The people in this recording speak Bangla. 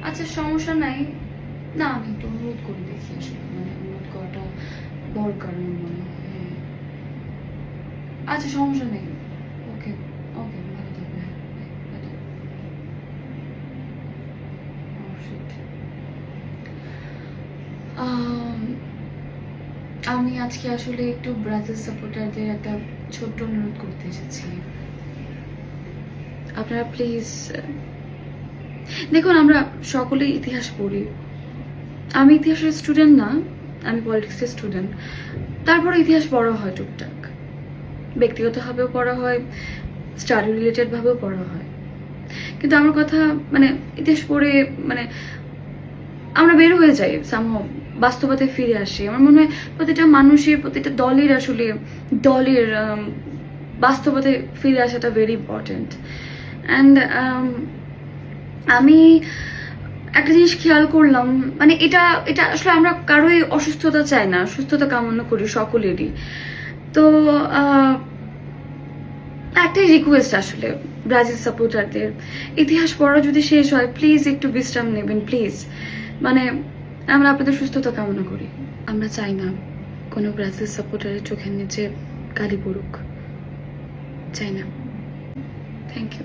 আচ্ছা সমস্যা নাই। না আমি একটু অনুরোধ করে দেখি আসলে, মানে অনুরোধ করাটা দরকার আমার মনে হয়। হ্যাঁ আচ্ছা সমস্যা নেই। ওকে ওকে, ভালো থাকবেন। হ্যাঁ bye, bye. Oh, shit. আম, আমি আজকে আসলে একটু ব্রাজিল সাপোর্টারদের একটা ছোট্ট অনুরোধ করতে এসেছি। আপনারা প্লিজ দেখুন, আমরা সকলেই ইতিহাস পড়ি। আমি ইতিহাসের স্টুডেন্ট না, আমি পলিটিক্সের স্টুডেন্ট। তারপরে ইতিহাস পড়া হয় টুকটাক, ব্যক্তিগতভাবেও পড়া হয়, স্টাডি রিলেটেড ভাবেও পড়া হয়। কিন্তু আমার কথা মানে ইতিহাস পড়ে মানে আমরা বের হয়ে যাই সামহাও, বাস্তবতায় ফিরে আসি। আমার মনে হয় প্রতিটা মানুষের, প্রতিটা দলের আসলে দলের বাস্তবতায় ফিরে আসাটা ভেরি ইম্পর্টেন্ট। অ্যান্ড আমি একটা জিনিস খেয়াল করলাম, মানে এটা এটা আসলে আমরা কারোই অসুস্থতা চাই না, সুস্থতা কামনা করি সকলেরই। তো একটাই রিকোয়েস্ট আসলে ব্রাজিল সাপোর্টারদের, ইতিহাস পড়া যদি শেষ হয় প্লিজ একটু বিশ্রাম নেবেন প্লিজ। মানে আমরা আপনাদের সুস্থতা কামনা করি। আমরা চাই না কোনো ব্রাজিল সাপোর্টারের চোখের নিচে কালি পড়ুক, চাই না। Thank you.